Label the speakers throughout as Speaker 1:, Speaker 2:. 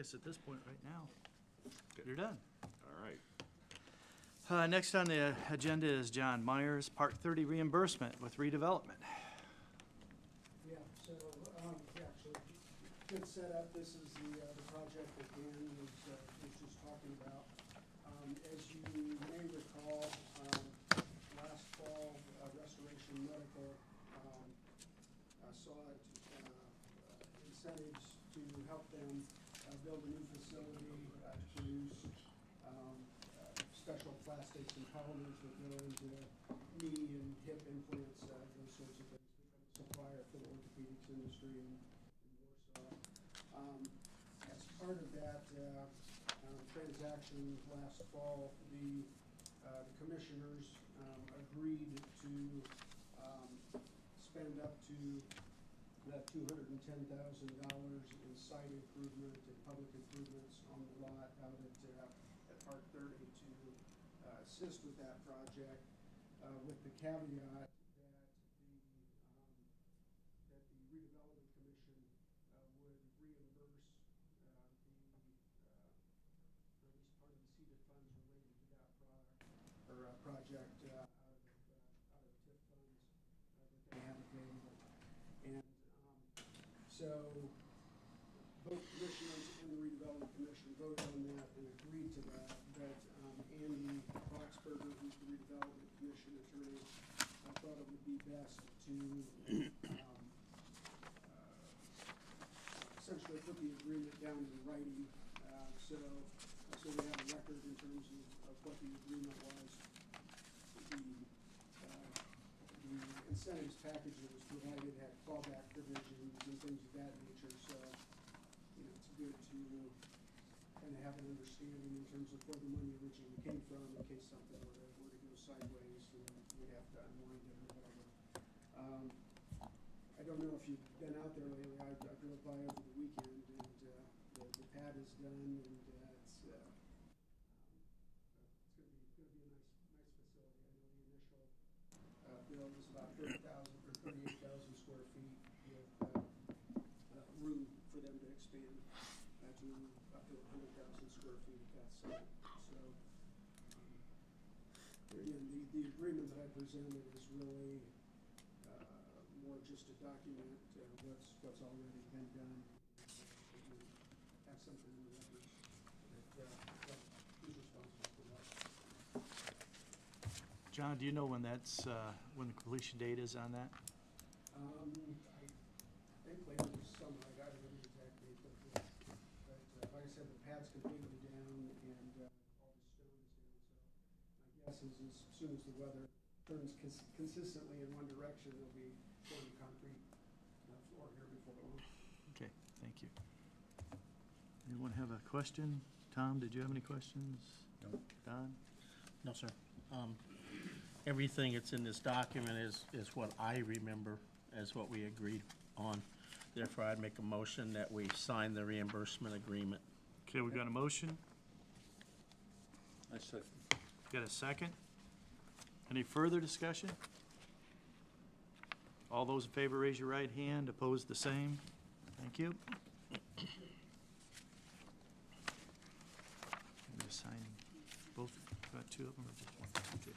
Speaker 1: guess at this point right now,
Speaker 2: Good.
Speaker 1: you're done.
Speaker 2: All right.
Speaker 1: Next on the agenda is John Myers, Park 30 reimbursement with redevelopment.
Speaker 3: Yeah, so, actually, good setup. This is the project that Dan was just talking about. As you may recall, last fall, Restoration Medical sought incentives to help them build a new facility to produce special plastics and polymers that go into knee and hip implants, those sorts of things. Become a supplier for the orthopedics industry in Warsaw. As part of that transaction last fall, the commissioners agreed to spend up to $210,000 in site improvement and public improvements on the lot out at Park 30 to assist with that project, with the caveat that the redevelopment commission would reimburse at least part of the seeded funds related to that project out of TIF funds that they have available. And so both commissioners and the redevelopment commission voted on that and agreed to that. But Andy Boxberger, who's the redevelopment commission attorney, thought it would be best to essentially put the agreement down in writing, so we have a record in terms of what the agreement was. The incentives package that was provided had fallback provisions and things of that nature, so it's good to kind of have an understanding in terms of where the money originally came from in case something were to go sideways and we'd have to unwind it or whatever. I don't know if you've been out there lately. I drove by over the weekend, and the pad is done, and it's going to be a nice facility. I know the initial bill was about 30,000 or 38,000 square feet with room for them to expand to up to 100,000 square feet at that site. So again, the agreement that I presented is really more just to document what's already been done. Have something in the records that who's responsible for that.
Speaker 1: John, do you know when that's, when the completion date is on that?
Speaker 3: I think later this summer. I got it in the exact date, but like I said, the pad's completely down and all the stone is down. So my guess is as soon as the weather turns consistently in one direction, there'll be pouring concrete floor here before long.
Speaker 1: Okay, thank you. Anyone have a question? Tom, did you have any questions?
Speaker 4: No.
Speaker 1: Don?
Speaker 5: No, sir. Everything that's in this document is what I remember as what we agreed on. Therefore, I'd make a motion that we sign the reimbursement agreement.
Speaker 1: Okay, we got a motion.
Speaker 4: I second.
Speaker 1: Got a second? Any further discussion? All those in favor, raise your right hand. Opposed, the same. Thank you. I'm going to sign both. Got two of them or just one? Okay.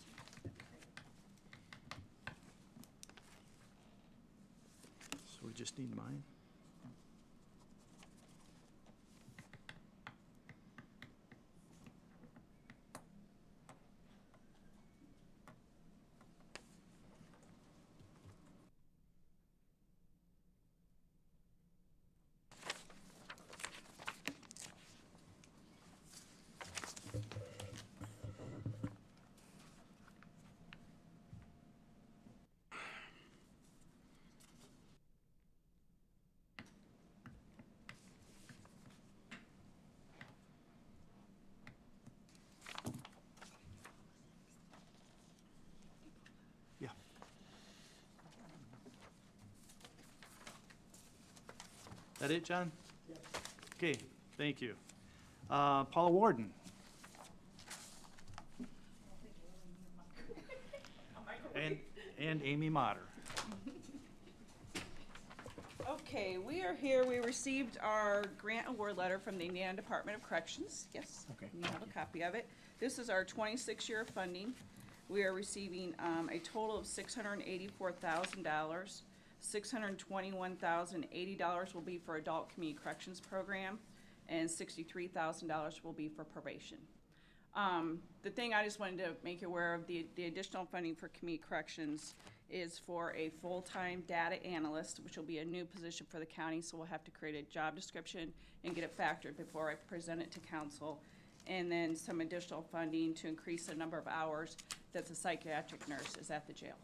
Speaker 1: So we just need mine. Yeah. That it, John?
Speaker 3: Yes.
Speaker 1: Okay, thank you. Paula Warden. And Amy Motter.
Speaker 6: Okay.
Speaker 2: Okay, we are here, we received our grant award letter from the Indiana Department of Corrections, yes.
Speaker 5: Okay,
Speaker 2: You have a copy of it. This is our 26-year funding. We are receiving a total of $684,000. $621,080 will be for adult community corrections program, and $63,000 will be for probation. The thing I just wanted to make you aware of, the additional funding for community corrections is for a full-time data analyst, which will be a new position for the county, so we'll have to create a job description and get it factored before I present it to council. And then some additional funding to increase the number of hours that the psychiatric nurse is at the jail.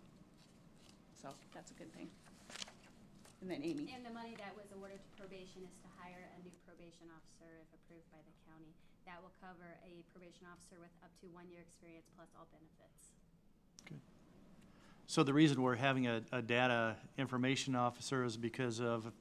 Speaker 2: So that's a good thing. And then Amy.
Speaker 6: And the money that was awarded to probation is to hire a new probation officer if approved by the county. That will cover a probation officer with up to 1 year experience plus all benefits.
Speaker 1: So the reason we're having a data information officer is because of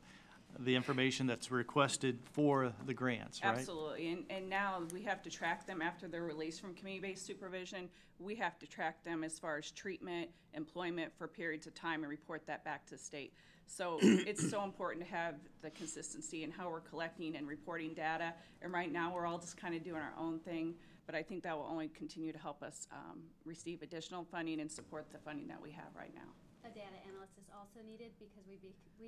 Speaker 1: the information that's requested for the grants, right?
Speaker 2: Absolutely, and now we have to track them after they're released from community-based supervision. We have to track them as far as treatment, employment for periods of time, and report that back to the state. So it's so important to have the consistency in how we're collecting and reporting data. And right now, we're all just kind of doing our own thing, but I think that will only continue to help us receive additional funding and support the funding that we have right now.
Speaker 6: A data analyst is also needed because we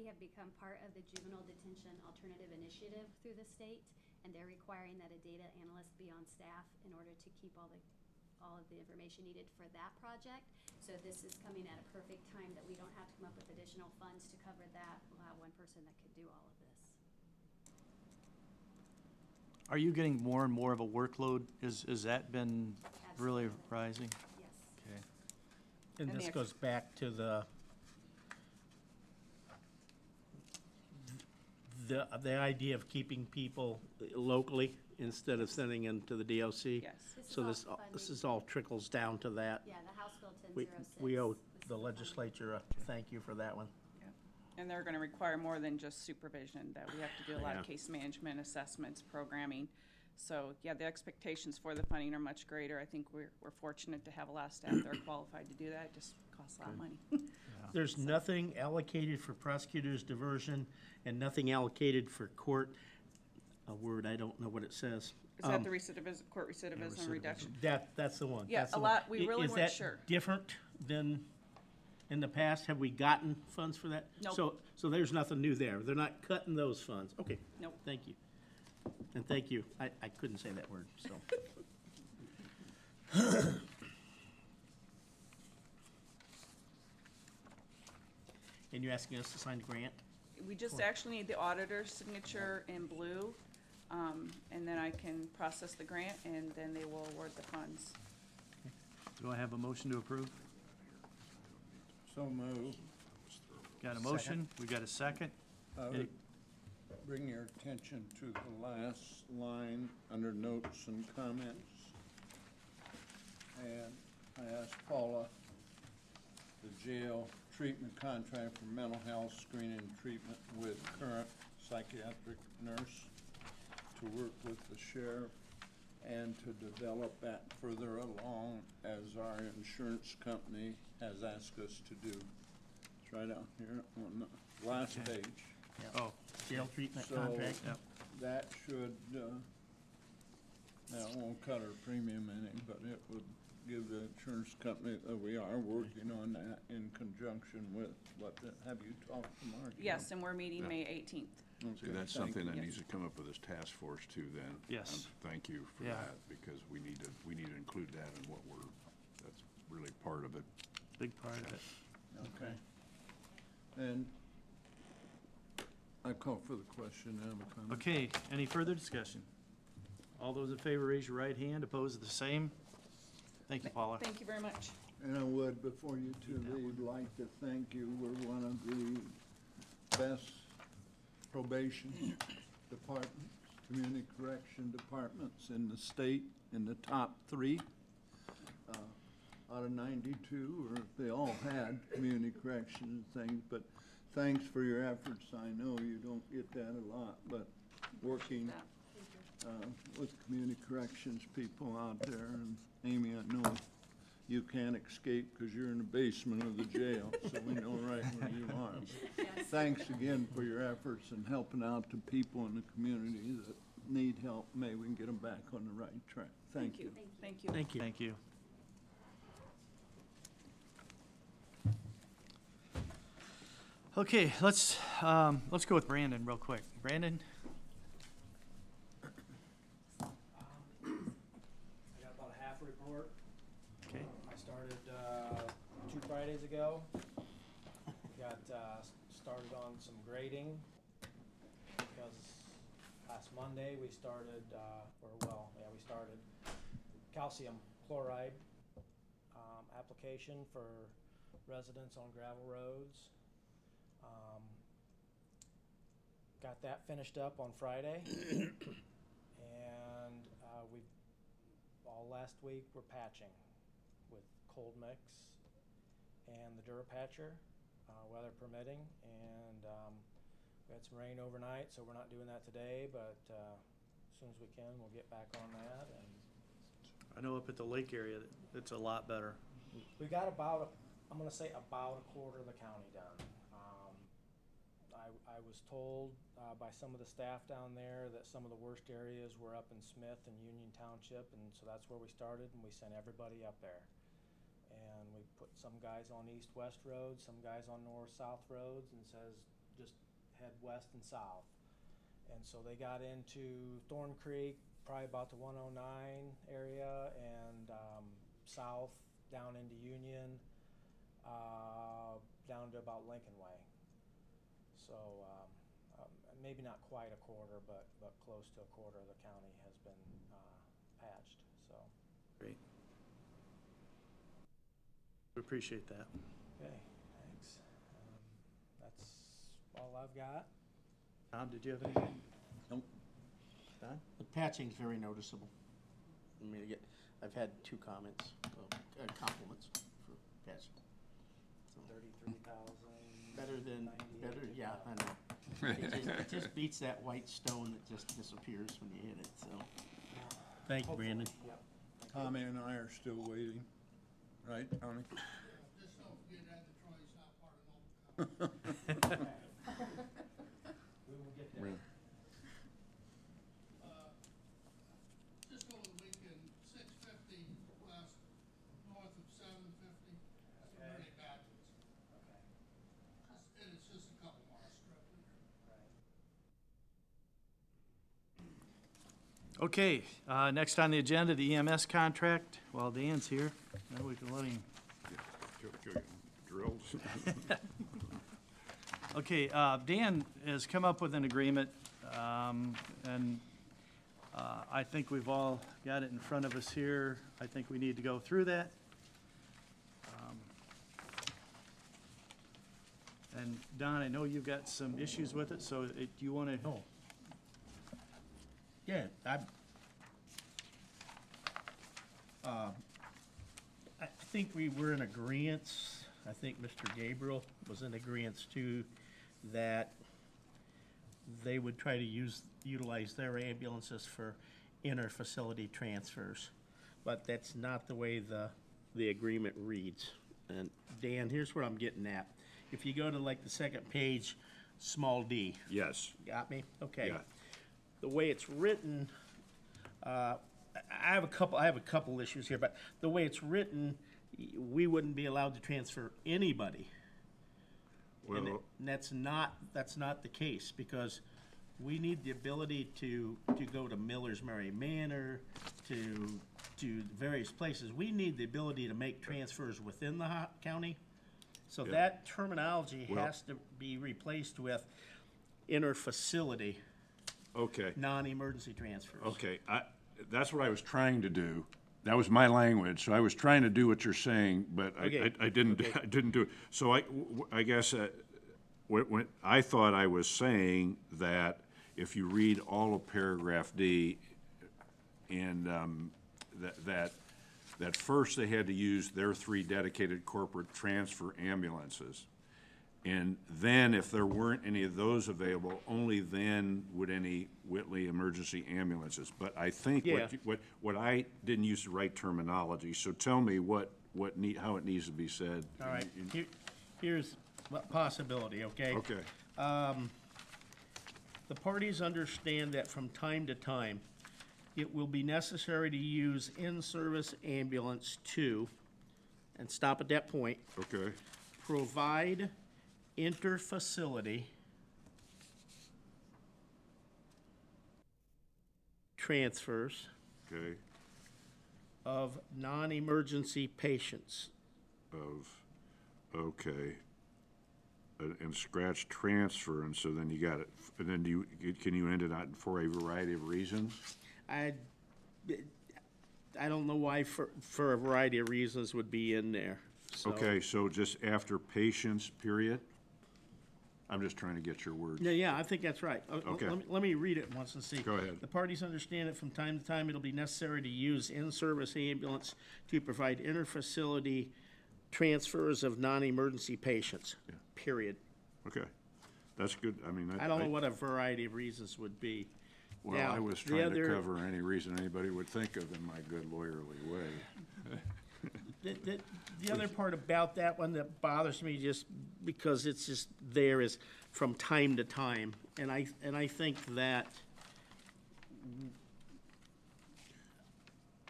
Speaker 6: have become part of the Juvenile Detention Alternative Initiative through the state, and they're requiring that a data analyst be on staff in order to keep all of the information needed for that project. So this is coming at a perfect time that we don't have to come up with additional funds to cover that. We'll have one person that could do all of this.
Speaker 1: Are you getting more and more of a workload? Is that been really
Speaker 6: Absolutely.
Speaker 1: rising?
Speaker 6: Yes.
Speaker 1: Okay.
Speaker 5: and
Speaker 2: And
Speaker 5: this
Speaker 2: the
Speaker 5: goes back to the idea of keeping people locally instead of sending them to the DOC.
Speaker 2: Yes.
Speaker 5: So this all trickles down to that.
Speaker 6: Yeah, the House Bill 1006.
Speaker 5: We owe
Speaker 6: was
Speaker 5: the
Speaker 6: funding.
Speaker 5: legislature a thank you for that one.
Speaker 2: And they're gonna require more than just supervision, that we have to do a lot of
Speaker 5: Yeah.
Speaker 2: case management, assessments, programming. So, yeah, the expectations for the funding are much greater. I think we're fortunate to have a lot of staff that are qualified to do that, it just costs a lot of money.
Speaker 5: There's nothing allocated for prosecutors diversion and nothing allocated for court, a word, I don't know what it says.
Speaker 2: Is that the recidivism, court recidivism reduction?
Speaker 5: That's the one.
Speaker 2: Yeah,
Speaker 5: that's the
Speaker 2: a
Speaker 5: one.
Speaker 2: lot- we really
Speaker 5: Is
Speaker 2: weren't
Speaker 5: that
Speaker 2: sure.
Speaker 5: different than in the past? Have we gotten funds for that?
Speaker 2: Nope.
Speaker 5: So there's nothing new there. They're not cutting those funds. Okay.
Speaker 2: Nope.
Speaker 5: Thank you. And thank you. I couldn't say that word, so. And you're asking us to sign the grant?
Speaker 2: We just actually need the auditor's signature in blue, and then I can process the grant, and then they will award the funds.
Speaker 1: Do I have a motion to approve?
Speaker 4: So move.
Speaker 1: Got a motion? We got a second?
Speaker 4: I would bring your attention to the last line under notes and comments. And I asked Paula, the jail treatment contract for mental health screening and treatment with current psychiatric nurse to work with the sheriff and to develop that further along as our insurance company has asked us to do. It's right out here on the last
Speaker 1: Okay.
Speaker 4: page.
Speaker 1: Oh,
Speaker 5: Jail treatment
Speaker 4: So
Speaker 5: contract?
Speaker 1: Yep.
Speaker 4: that should, now it won't cut our premium any, but it would give the insurance company that we are working on that in conjunction with have you talked to Mark?
Speaker 2: Yes, and we're meeting
Speaker 7: Yeah.
Speaker 2: May 18th.
Speaker 7: See,
Speaker 4: Okay,
Speaker 7: that's
Speaker 4: thank
Speaker 7: something
Speaker 4: you.
Speaker 7: that
Speaker 2: Yes.
Speaker 7: needs to come up with this task force too then.
Speaker 1: Yes.
Speaker 7: And thank you for
Speaker 1: Yeah.
Speaker 7: that, because we need to include that in what that's really part of it.
Speaker 1: big part of it.
Speaker 4: Okay. And I call for the question, I have a comment.
Speaker 1: Okay, any further discussion? All those in favor, raise your right hand. Opposed, the same. Thank you, Paula.
Speaker 2: Thank you very much.
Speaker 4: And I would, before you two leave, like to thank you. We're one of the best probation departments, community correction departments in the state, in the top 3 out of 92, or if they all had community correction and things. But thanks for your efforts. I know you don't get that a lot, but working with community corrections people out there, and Amy, I know you can't escape because you're in the basement of the jail, so we know right where you are.
Speaker 6: Yes.
Speaker 4: Thanks again for your efforts in helping out the people in the community that need help. May we can get them back on the right track. Thank you.
Speaker 2: Thank you.
Speaker 5: Thank you.
Speaker 1: Thank you. Okay, let's go with Brandon real quick. Brandon?
Speaker 8: I got about a half report.
Speaker 1: Okay.
Speaker 8: I started 2 Fridays ago. Got started on some grading because last Monday we started, we started calcium chloride application for residents on gravel roads. Got that finished up on Friday. And we all last week we're patching with cold mix and the Durapatcher, weather permitting, and we had some rain overnight, so we're not doing that today, but as soon as we can, we'll get back on that. And
Speaker 1: I know up at the lake area, it's a lot better.
Speaker 8: we got about, I'm gonna say about a quarter of the county done. I was told by some of the staff down there that some of the worst areas were up in Smith and Union Township, and so that's where we started, and we sent everybody up there. And we put some guys on east-west roads, some guys on north-south roads, and says just head west and south. And so they got into Thorn Creek, probably about the 109 area, and south down into Union, down to about Lincoln Way. So maybe not quite a quarter, but close to a quarter of the county has been patched. So
Speaker 1: Great. We appreciate that.
Speaker 8: okay, thanks. That's all I've got.
Speaker 1: Tom, did you have anything?
Speaker 4: Nope.
Speaker 1: Don?
Speaker 5: The patching's very noticeable. I've had 2 comments, compliments for patching.
Speaker 8: 33,000.
Speaker 5: Better, yeah, I know. It just beats that white stone that just disappears when you hit it, so. Thank you, Brandon.
Speaker 8: Yep.
Speaker 4: Tommy and I are still waiting, right, Tommy?
Speaker 3: Just don't forget that Detroit's not part of Nolan County.
Speaker 8: We will get there.
Speaker 3: Just over the weekend, 650 west, north of 750. Some really bad ones.
Speaker 8: Okay.
Speaker 3: And it's just a couple miles strip there.
Speaker 1: Okay, next on the agenda, the EMS contract. Well, Dan's here. Now we can let him.
Speaker 7: Drills.
Speaker 1: Okay, Dan has come up with an agreement, and I think we've all got it in front of us here. I think we need to go through that. And Don, I know you've got some issues with it, so do you want to?
Speaker 5: Oh. Yeah, I think we were in agreement. I think Mr. Gabriel was in agreement too, that they would try to utilize their ambulances for inter-facility transfers. But that's not the way the agreement reads. And Dan, here's what I'm getting at. If you go to like the second page, small d.
Speaker 7: Yes.
Speaker 5: Got me? Okay.
Speaker 7: Yeah.
Speaker 5: The way it's written, I have a couple issues here, but the way it's written, we wouldn't be allowed to transfer anybody. And
Speaker 7: Well,
Speaker 5: that's not the case, because we need the ability to go to Miller's Mary Manor, to various places. We need the ability to make transfers within the county. So
Speaker 7: Yeah.
Speaker 5: that terminology
Speaker 7: Well-
Speaker 5: has to be replaced with inter-facility,
Speaker 7: okay.
Speaker 5: non-emergency transfers.
Speaker 7: Okay, that's what I was trying to do. That was my language, so I was trying to do what you're saying, but
Speaker 5: Okay,
Speaker 7: I didn't,
Speaker 5: okay.
Speaker 7: I didn't do it. So I guess, when I thought I was saying that if you read all of paragraph D, and, that first they had to use their 3 dedicated corporate transfer ambulances. And then, if there weren't any of those available, only then would any Whitley emergency ambulances. But I think
Speaker 5: Yeah.
Speaker 7: what I didn't use the right terminology, so tell me what how it needs to be said.
Speaker 5: All right, here's a possibility, okay?
Speaker 7: Okay,
Speaker 5: The parties understand that from time to time, it will be necessary to use in-service ambulance to, and stop at that point,
Speaker 7: okay,
Speaker 5: provide inter-facility transfers
Speaker 7: okay,
Speaker 5: of non-emergency patients.
Speaker 7: okay. And scratch transfer, and so then you got it, and then can you end it out for a variety of reasons?
Speaker 5: I don't know why for a variety of reasons would be in there, so.
Speaker 7: Okay, so just after patients, period? I'm just trying to get your words.
Speaker 5: Yeah, I think that's right.
Speaker 7: Okay.
Speaker 5: Let me read it once and see.
Speaker 7: Go ahead.
Speaker 5: The parties understand that from time to time, it'll be necessary to use in-service ambulance to provide inter-facility transfers of non-emergency patients, period.
Speaker 7: Okay, that's good, I mean,
Speaker 5: I don't know what a variety of reasons would be.
Speaker 7: Well,
Speaker 5: Now,
Speaker 7: I was
Speaker 5: the
Speaker 7: trying to
Speaker 5: other-
Speaker 7: cover any reason anybody would think of in my good lawyerly way.
Speaker 5: The other part about that one that bothers me just because it's just there is from time to time. And I think that,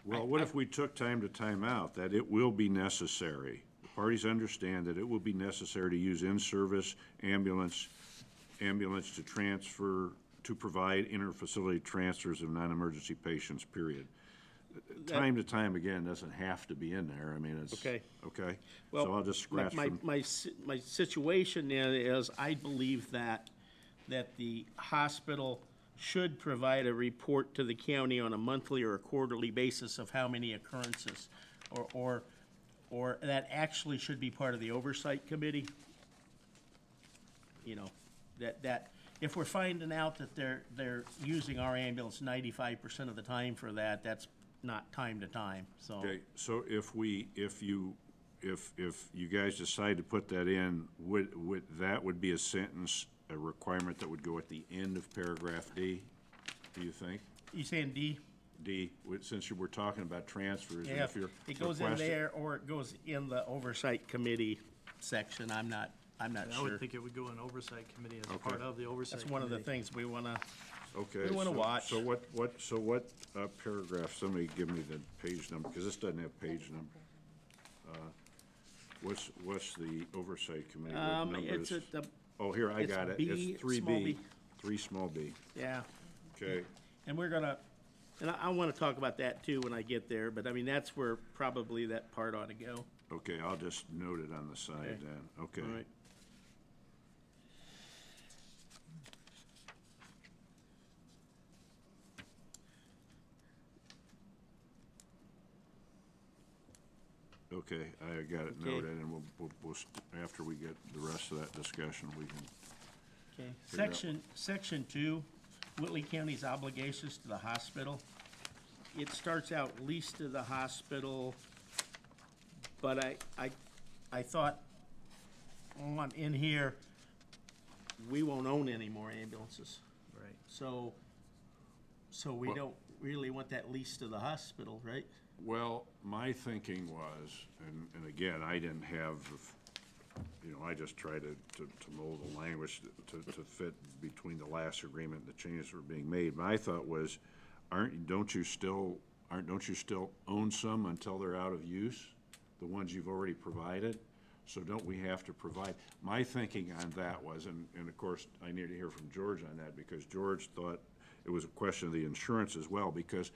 Speaker 7: Well, what if we took time to time out, that it will be necessary? The parties understand that it will be necessary to use in-service ambulance to transfer, to provide inter-facility transfers of non-emergency patients, period. Time to time, again, doesn't have to be in there, I mean, it's.
Speaker 5: Okay.
Speaker 7: Okay,
Speaker 5: well.
Speaker 7: so I'll just scratch
Speaker 5: my-
Speaker 7: from,
Speaker 5: My situation is, I believe that the hospital should provide a report to the county on a monthly or a quarterly basis of how many occurrences, or that actually should be part of the oversight committee. You know, that if we're finding out that they're using our ambulance 95% of the time for that, that's not time to time, so.
Speaker 7: okay, so if you guys decide to put that in, that would be a sentence, a requirement that would go at the end of paragraph D, do you think?
Speaker 5: You saying D?
Speaker 7: D, since you were talking about transfers, and
Speaker 5: Yeah,
Speaker 7: if you're
Speaker 5: it goes in
Speaker 7: requesting-
Speaker 5: there, or it goes in the oversight committee section, I'm not
Speaker 1: I
Speaker 5: sure.
Speaker 1: would think it would go in oversight committee as
Speaker 7: Okay.
Speaker 1: part of the oversight
Speaker 5: That's
Speaker 1: committee.
Speaker 5: one of the things we wanna,
Speaker 7: Okay.
Speaker 5: we wanna
Speaker 7: so-
Speaker 5: watch.
Speaker 7: So what paragraph, somebody give me the page number, because this doesn't have page number. What's the oversight committee, what
Speaker 5: it's
Speaker 7: numbers?
Speaker 5: at the,
Speaker 7: Oh, here, I
Speaker 5: it's
Speaker 7: got it,
Speaker 5: B,
Speaker 7: it's three
Speaker 5: small
Speaker 7: B,
Speaker 5: b.
Speaker 7: 3 small b,
Speaker 5: yeah,
Speaker 7: okay,
Speaker 5: and we're gonna, and I wanna talk about that too when I get there, but I mean, that's where probably that part ought to go.
Speaker 7: okay, I'll just note it on the side
Speaker 5: Okay.
Speaker 7: then, okay.
Speaker 5: All right.
Speaker 7: Okay, I got it
Speaker 5: Okay.
Speaker 7: noted, and after we get the rest of that discussion, we can,
Speaker 5: Okay,
Speaker 7: Figure out-
Speaker 5: section 2, Whitley County's obligations to the hospital. It starts out lease to the hospital, but I thought in here, we won't own any more ambulances.
Speaker 1: Right.
Speaker 5: So we
Speaker 7: Well-
Speaker 5: don't really want that lease to the hospital, right?
Speaker 7: well, my thinking was, and again, I didn't have, I just tried to mold the language to fit between the last agreement and the changes that were being made. My thought was, don't you still own some until they're out of use? The ones you've already provided? So don't we have to provide? My thinking on that was, and of course, I need to hear from George on that, because George thought it was a question of the insurance as well, because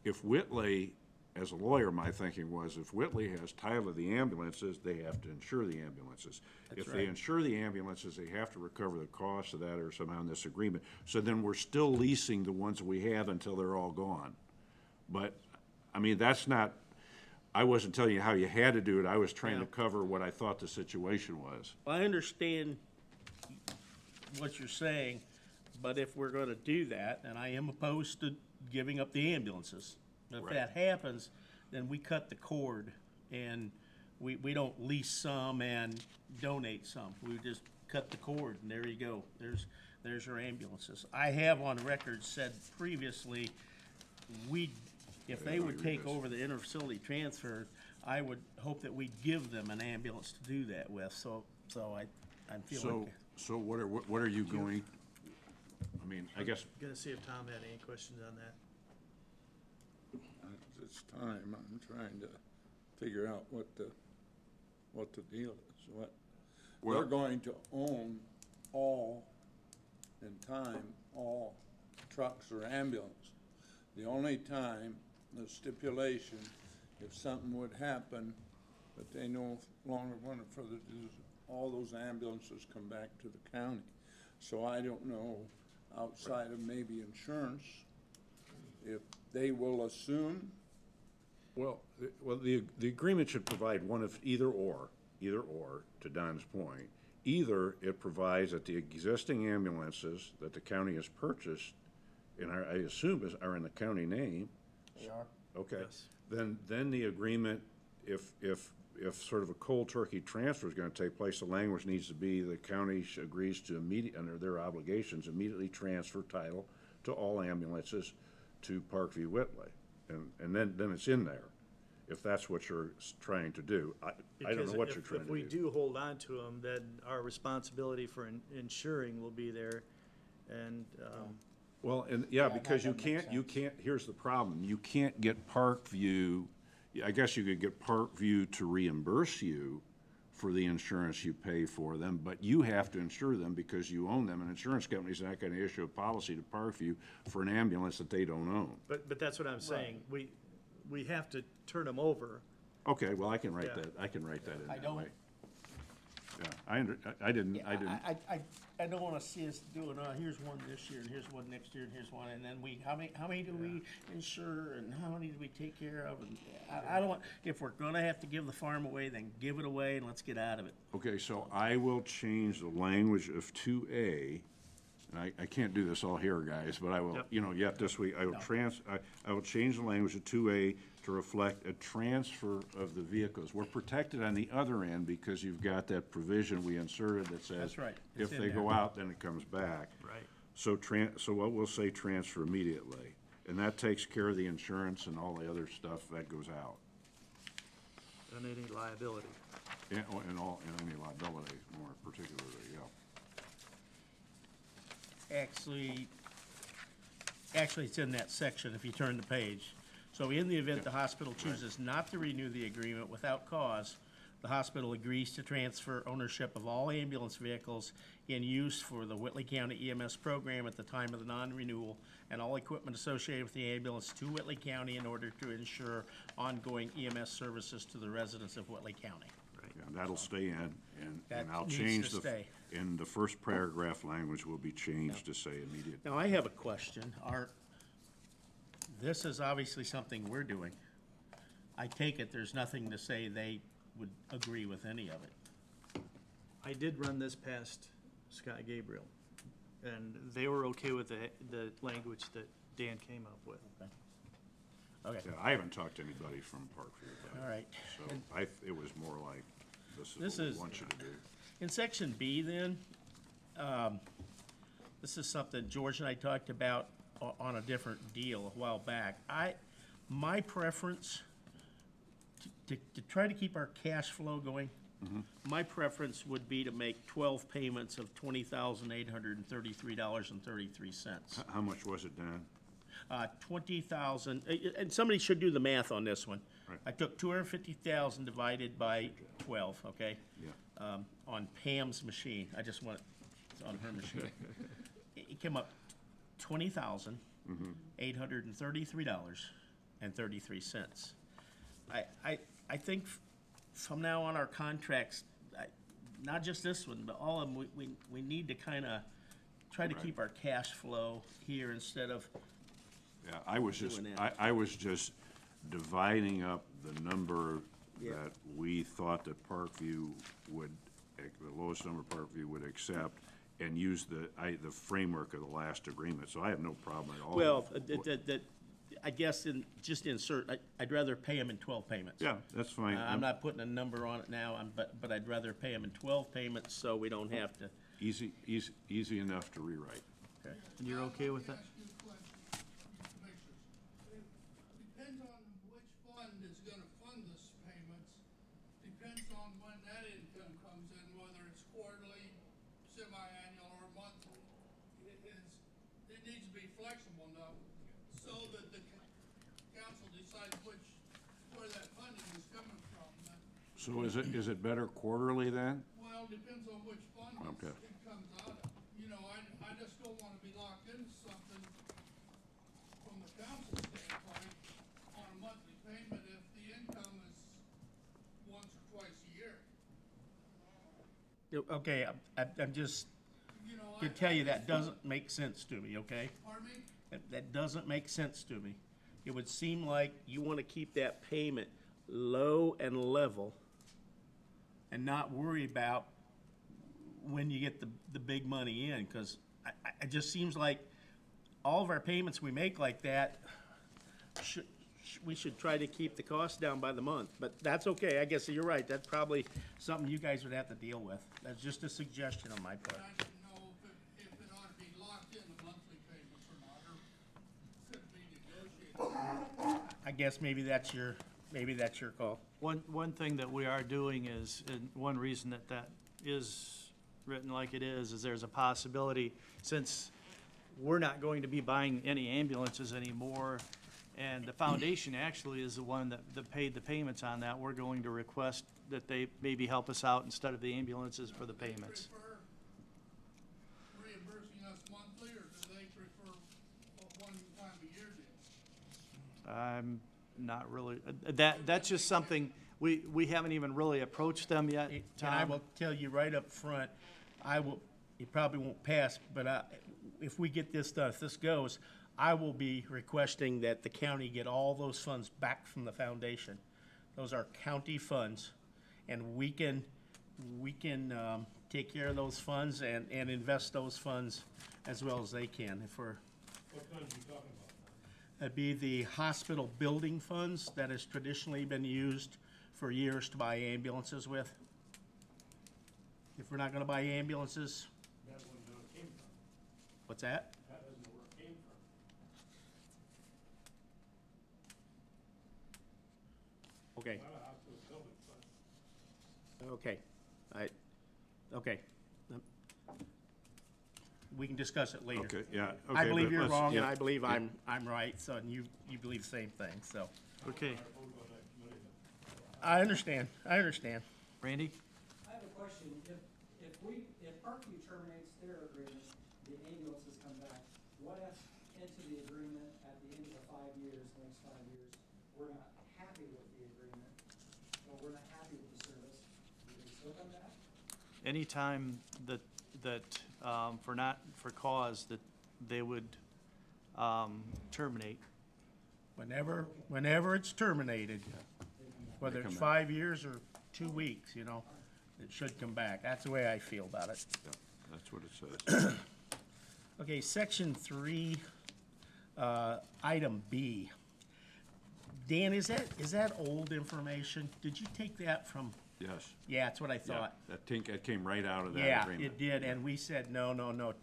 Speaker 7: if Whitley, as a lawyer, my thinking was, if Whitley has title of the ambulances, they have to insure the ambulances. If they
Speaker 5: right.
Speaker 7: insure the ambulances, they have to recover the cost of that or somehow in this agreement. So then we're still leasing the ones we have until they're all gone. But, I mean, that's not, I wasn't telling you how you had to do it, I was trying to
Speaker 5: Yeah.
Speaker 7: cover what I thought the situation was.
Speaker 5: Well, I understand what you're saying, but if we're gonna do that, and I am opposed to giving up the ambulances. If
Speaker 7: Right.
Speaker 5: that happens, then we cut the cord, and we don't lease some and donate some. We just cut the cord, and there you go. There's your ambulances. I have on record said previously, if they would take over the inter-facility transfer, I would hope that we'd give them an ambulance to do that with, so I'm feeling.
Speaker 7: So what are you going, I mean, I guess,
Speaker 1: Gonna see if Tom had any questions on that.
Speaker 4: At this time, I'm trying to figure out what the deal is,
Speaker 7: Well-
Speaker 4: they're going to own all, in time, all trucks or ambulance. The only time, the stipulation, if something would happen, that they no longer want it further, is all those ambulances come back to the county. So I don't know, outside of maybe insurance, if they will assume.
Speaker 7: well, the agreement should provide one of either or, to Don's point. Either it provides that the existing ambulances that the county has purchased, and I assume are in the county name.
Speaker 5: They are.
Speaker 7: Okay.
Speaker 1: Yes.
Speaker 7: Then the agreement, if sort of a cold turkey transfer is gonna take place, the language needs to be the county agrees to under their obligations, immediately transfer title to all ambulances to Parkview Whitley. And then it's in there, if that's what you're trying to do. I don't
Speaker 1: Because
Speaker 7: know what
Speaker 1: if-
Speaker 7: you're trying to
Speaker 1: If we
Speaker 7: do.
Speaker 1: do hold on to them, then our responsibility for insuring will be there, and,
Speaker 7: Well, and, yeah,
Speaker 5: that
Speaker 7: because you
Speaker 5: makes
Speaker 7: can't, here's the problem, you can't get Parkview, I guess you could get Parkview to reimburse you for the insurance you pay for them, but you have to insure them because you own them, and insurance company's not gonna issue a policy to Parkview for an ambulance that they don't own.
Speaker 1: but that's what I'm saying. We have to turn them over.
Speaker 7: Okay, well, I can write
Speaker 1: Yeah.
Speaker 7: that in
Speaker 5: I
Speaker 7: that
Speaker 5: don't-
Speaker 7: way. Yeah, I didn't,
Speaker 5: I don't wanna see us doing, here's one this year, and here's one next year, and here's one, and then how many do we insure, and how many do we take care of, and I don't want, if we're gonna have to give the farm away, then give it away, and let's get out of it.
Speaker 7: okay, so I will change the language of 2A, and I can't do this all here, guys, but I will,
Speaker 1: Yep.
Speaker 7: yet this week, I will change the language of 2A to reflect a transfer of the vehicles. We're protected on the other end because you've got that provision we inserted that says.
Speaker 5: That's right.
Speaker 7: If
Speaker 5: It's in
Speaker 7: they go
Speaker 5: there.
Speaker 7: out, then it comes back.
Speaker 1: Right.
Speaker 7: So so what we'll say, transfer immediately, and that takes care of the insurance and all the other stuff that goes out.
Speaker 1: And any liability.
Speaker 7: And any liability more particularly, yeah.
Speaker 5: Actually, it's in that section, if you turn the page. So in the event the hospital chooses not to renew the agreement without cause, the hospital agrees to transfer ownership of all ambulance vehicles in use for the Whitley County EMS program at the time of the non-renewal, and all equipment associated with the ambulance to Whitley County in order to ensure ongoing EMS services to the residents of Whitley County.
Speaker 7: Yeah, that'll stay in, and
Speaker 5: That
Speaker 7: I'll
Speaker 5: needs
Speaker 7: change
Speaker 5: to stay.
Speaker 7: in the first paragraph language will be changed to say immediate.
Speaker 5: Now, I have a question. This is obviously something we're doing. I take it there's nothing to say they would agree with any of it.
Speaker 1: I did run this past Scott Gabriel, and they were okay with the language that Dan came up with.
Speaker 5: Okay,
Speaker 7: Yeah, I haven't talked to anybody from Parkview about it.
Speaker 5: all right.
Speaker 7: So it was more like, this
Speaker 5: This
Speaker 7: is what we
Speaker 5: is-
Speaker 7: want you to do.
Speaker 5: In section B then, this is something George and I talked about on a different deal a while back. My preference, to try to keep our cash flow going, my preference would be to make 12 payments of $20,833.33.
Speaker 7: How much was it, Dan?
Speaker 5: 20,000, and somebody should do the math on this one.
Speaker 7: Right.
Speaker 5: I took 250,000 divided by 12, okay?
Speaker 7: Yeah.
Speaker 5: On Pam's machine, I just want it on her machine. It came up $20,833.33. I think from now on, our contracts, not just this one, but all of them, we need to kind of try to
Speaker 7: Right.
Speaker 5: keep our cash flow here instead of,
Speaker 7: Yeah, I was just,
Speaker 5: Doing that.
Speaker 7: I was just dividing up the number
Speaker 5: Yeah.
Speaker 7: that we thought that Parkview would, the lowest number Parkview would accept, and use the framework of the last agreement, so I have no problem at all.
Speaker 5: well, I guess just insert, I'd rather pay them in 12 payments.
Speaker 7: Yeah, that's fine.
Speaker 5: I'm not putting a number on it now, but I'd rather pay them in 12 payments so we don't have to.
Speaker 7: Easy enough to rewrite.
Speaker 1: And you're okay with that?
Speaker 3: Ask you a question, Mr. Commissioners. It depends on which fund is gonna fund this payment.
Speaker 9: so that the council decides where that funding is coming from.
Speaker 7: So is it better quarterly then?
Speaker 9: Well, depends on which fund
Speaker 7: Okay.
Speaker 9: it comes out of. You know, I just don't wanna be locked into something from the council standpoint on a monthly payment if the income is once or twice a year.
Speaker 5: Okay, I'm just,
Speaker 9: You know,
Speaker 5: to tell you, that doesn't make sense to me, okay?
Speaker 9: Pardon me?
Speaker 5: That doesn't make sense to me. It would seem like you want to keep that payment low and level and not worry about when you get the big money in, because it just seems like all of our payments we make like that, we should try to keep the cost down by the month, but that's okay. I guess you're right. That's probably something you guys would have to deal with. That's just a suggestion on my
Speaker 9: And
Speaker 5: part.
Speaker 9: I didn't know if it ought to be locked in the monthly payments or not, or could be negotiated.
Speaker 5: I guess maybe that's your call.
Speaker 1: One thing that we are doing is, and one reason that is written like it is there's a possibility, since we're not going to be buying any ambulances anymore, and the foundation actually is the one that paid the payments on that, we're going to request that they maybe help us out instead of the ambulances for the payments.
Speaker 9: Prefer reimbursing us monthly, or do they prefer a one time a year deal?
Speaker 1: I'm not really, that's just something, we haven't even really approached them yet,
Speaker 5: And I
Speaker 1: Tom.
Speaker 5: will tell you right up front, it probably won't pass, but if we get this done, if this goes, I will be requesting that the county get all those funds back from the foundation. Those are county funds, and we can take care of those funds and invest those funds as well as they can. If we're,
Speaker 10: What funds are you talking about?
Speaker 5: that'd be the hospital building funds that has traditionally been used for years to buy ambulances with. If we're not gonna buy ambulances,
Speaker 10: That wasn't where it came from.
Speaker 5: what's that?
Speaker 10: That wasn't where it came from.
Speaker 5: Okay,
Speaker 10: Not a hospital building fund.
Speaker 5: okay, we can discuss it later.
Speaker 7: Okay, yeah, okay.
Speaker 5: I believe
Speaker 7: but
Speaker 5: you're
Speaker 7: let's-
Speaker 5: wrong, and
Speaker 7: yeah,
Speaker 5: I believe
Speaker 7: yeah.
Speaker 5: I'm right, so, and you believe the same thing, so.
Speaker 1: Okay,
Speaker 10: I voted on that committee, but
Speaker 5: I understand.
Speaker 1: Randy?
Speaker 11: I have a question. If Parkview terminates their agreement, the ambulances come back, what if into the agreement at the end of the 5 years, next 5 years, we're not happy with the agreement, or we're not happy with the service, do they still come back?
Speaker 1: Anytime that, for cause that they would, terminate,
Speaker 5: Whenever it's terminated, whether it's
Speaker 7: come back.
Speaker 5: 5 years or 2 weeks, it should come back. That's the way I feel about it.
Speaker 7: Yeah, that's what it says.
Speaker 5: Okay, section 3, item B. Dan, is that old information? Did you take that from,
Speaker 7: Yes.
Speaker 5: yeah, that's what I
Speaker 7: Yeah,
Speaker 5: thought.
Speaker 7: that came right out of that
Speaker 5: Yeah,
Speaker 7: agreement.
Speaker 5: it did, and we said, no.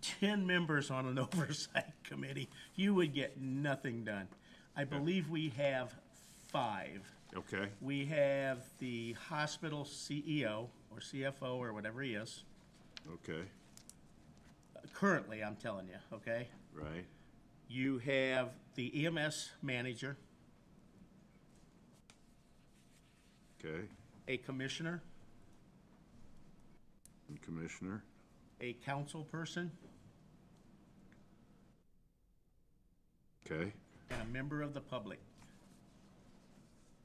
Speaker 5: 10 members on an oversight committee, you would get nothing done. I believe we have 5.
Speaker 7: Okay,
Speaker 5: We have the hospital CEO, or CFO, or whatever he is,
Speaker 7: okay,
Speaker 5: currently, I'm telling you, okay?
Speaker 7: right,
Speaker 5: You have the EMS manager,
Speaker 7: okay,
Speaker 5: a commissioner,
Speaker 7: and commissioner,
Speaker 5: a council person,
Speaker 7: okay.
Speaker 5: and a member of the public.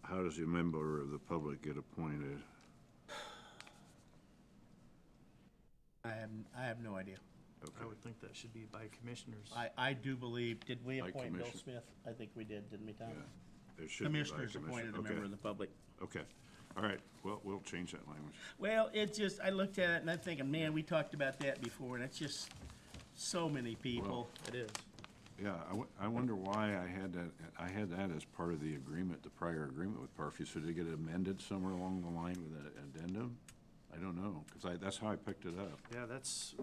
Speaker 7: How does a member of the public get appointed?
Speaker 5: I have no idea.
Speaker 1: I would think that should be by commissioners.
Speaker 5: I do believe, did we
Speaker 7: By
Speaker 5: appoint Bill
Speaker 7: commission.
Speaker 5: Smith? I think we did, didn't we, Tom?
Speaker 7: Yeah, it should be by
Speaker 5: Commissioners appointed a
Speaker 7: Okay,
Speaker 5: member of the public.
Speaker 7: Okay, all right, well, we'll change that language.
Speaker 5: Well, I looked at it and I'm thinking, man, we talked about that before, and it's just so many people.
Speaker 1: It is.
Speaker 7: Yeah, I wonder why I had that as part of the agreement, the prior agreement with Parkview, so did it get amended somewhere along the line with an addendum? I don't know, because that's how I picked it up.
Speaker 1: Yeah, that's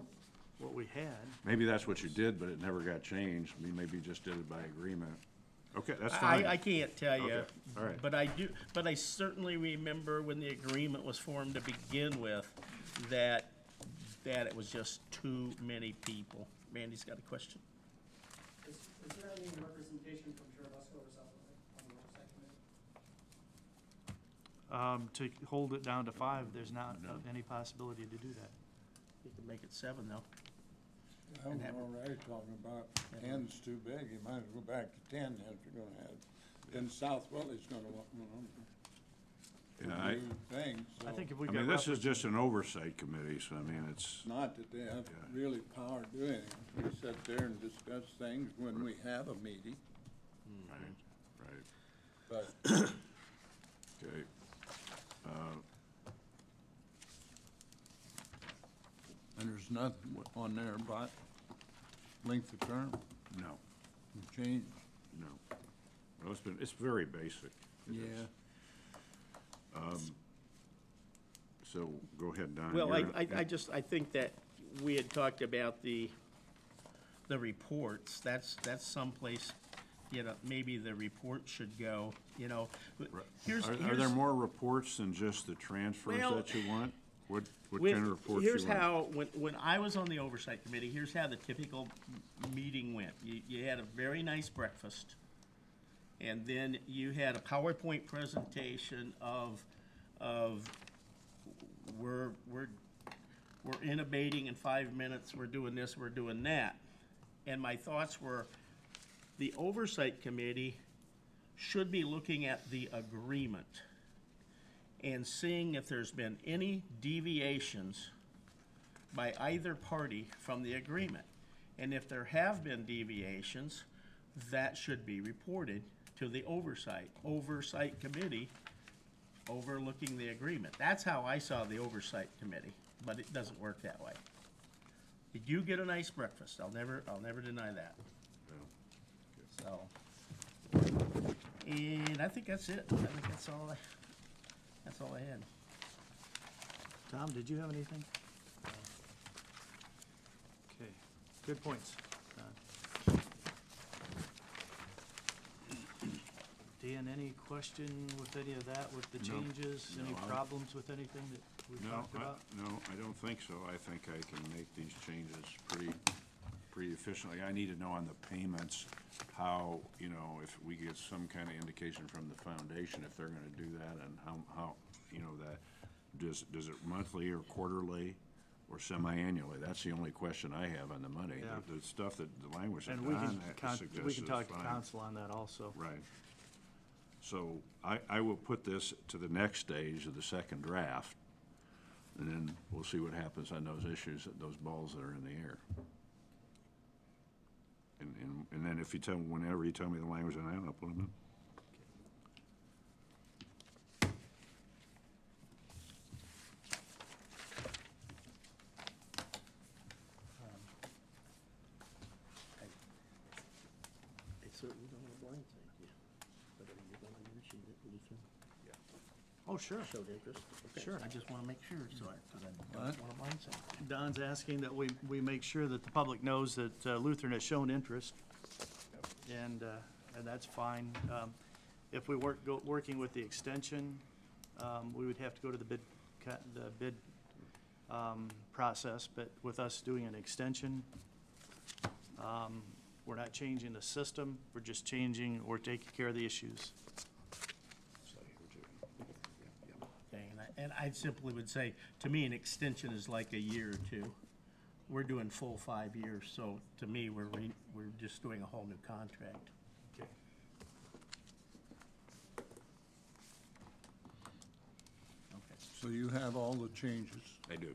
Speaker 1: what we had.
Speaker 7: Maybe that's what you did, but it never got changed, I mean, maybe you just did it by agreement. Okay, that's fine.
Speaker 5: I can't tell you.
Speaker 7: Okay, all right.
Speaker 5: But I certainly remember when the agreement was formed to begin with, that it was just too many people. Randy's got a question.
Speaker 11: Is there any representation
Speaker 1: To hold it down to 5, there's not any possibility to do that.
Speaker 5: You can make it 7 though.
Speaker 4: I was
Speaker 5: And have it-
Speaker 4: already talking about 10's too big, you might as well go back to 10 if you're gonna have. Then South Willie's gonna want,
Speaker 7: Yeah,
Speaker 4: new things, so.
Speaker 1: I think if we
Speaker 7: I
Speaker 1: got
Speaker 7: mean, this is
Speaker 1: roughly-
Speaker 7: just an oversight committee, so I mean, it's,
Speaker 4: Not that they have really power to do anything. We sit there and discuss things when we have a meeting,
Speaker 7: right,
Speaker 4: but
Speaker 7: okay.
Speaker 4: and there's nothing on there about length of term,
Speaker 7: No,
Speaker 4: change.
Speaker 7: no. Well, it's very basic. It
Speaker 4: Yeah.
Speaker 7: is. So, go ahead, Don.
Speaker 5: Well,
Speaker 7: You're-
Speaker 5: I think that we had talked about the reports, that's someplace, maybe the report should go, Here's.
Speaker 7: Are there more reports than just the transfers
Speaker 5: Well,
Speaker 7: that you want? What
Speaker 5: With-
Speaker 7: kind of reports you want?
Speaker 5: Here's how, when I was on the oversight committee, here's how the typical meeting went. You had a very nice breakfast, and then you had a PowerPoint presentation of we're innovating in 5 minutes, we're doing this, we're doing that. And my thoughts were, the oversight committee should be looking at the agreement and seeing if there's been any deviations by either party from the agreement. And if there have been deviations, that should be reported to the oversight committee overlooking the agreement. That's how I saw the oversight committee, but it doesn't work that way. Did you get a nice breakfast? I'll never deny that. So, and I think that's it. I think that's all I had.
Speaker 1: Tom, did you have anything? Okay, good points. Dan, any question with any of that, with the
Speaker 7: No.
Speaker 1: changes? Any
Speaker 7: No, I-
Speaker 1: problems with anything that we've
Speaker 7: No,
Speaker 1: talked about?
Speaker 7: no, I don't think so. I think I can make these changes pretty efficiently. I need to know on the payments, how, if we get some kind of indication from the foundation, if they're gonna do that, and how, that, does it monthly or quarterly or semi-annually? That's the only question I have on the money.
Speaker 1: Yeah.
Speaker 7: The stuff that, the language that
Speaker 1: And we
Speaker 7: Don
Speaker 1: can,
Speaker 7: suggests
Speaker 1: we
Speaker 7: is
Speaker 1: can talk to
Speaker 7: fine.
Speaker 1: council on that also.
Speaker 7: Right. So I will put this to the next stage of the second draft, and then we'll see what happens on those issues, those balls that are in the air. And then if you tell, whenever you tell me the language on that, I'll put them in.
Speaker 5: I certainly don't want to blindside you, but are you going to mention that Lutheran
Speaker 1: Oh, sure.
Speaker 5: showed interest? Okay,
Speaker 1: Sure.
Speaker 5: I just want to make sure, so because I don't
Speaker 4: What?
Speaker 5: want to blindside you.
Speaker 1: Don's asking that we make sure that the public knows that Lutheran has shown interest, and that's fine. If we weren't working with the extension, we would have to go to the bid process, but with us doing an extension, we're not changing the system, we're just we're taking care of the issues.
Speaker 5: Okay, and I simply would say, to me, an extension is like a year or two. We're doing full 5 years, so to me, we're just doing a whole new contract.
Speaker 1: Okay.
Speaker 5: Okay.
Speaker 4: So you have all the changes,
Speaker 7: I do.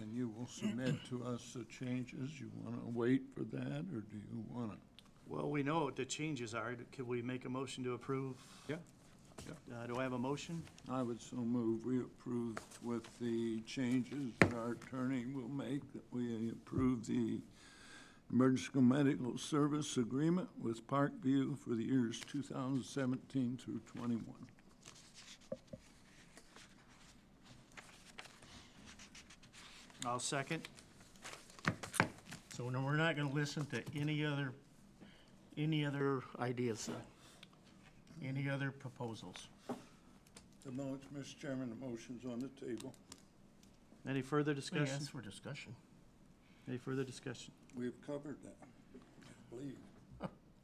Speaker 4: and you will submit to us the changes. You wanna wait for that, or do you wanna?
Speaker 1: Well, we know what the changes are. Could we make a motion to approve?
Speaker 7: Yeah.
Speaker 1: Do I have a motion?
Speaker 4: I would so move, we approve with the changes that our attorney will make, that we approve the emergency medical service agreement with Parkview for the years 2017 through 21.
Speaker 1: I'll second.
Speaker 5: So no, we're not gonna listen to any other ideas, any other proposals.
Speaker 4: The motion, Mr. Chairman, the motion's on the table.
Speaker 1: Any further
Speaker 5: Yeah,
Speaker 1: discussion?
Speaker 5: it's for discussion.
Speaker 1: Any further discussion?
Speaker 4: We've covered that, I believe.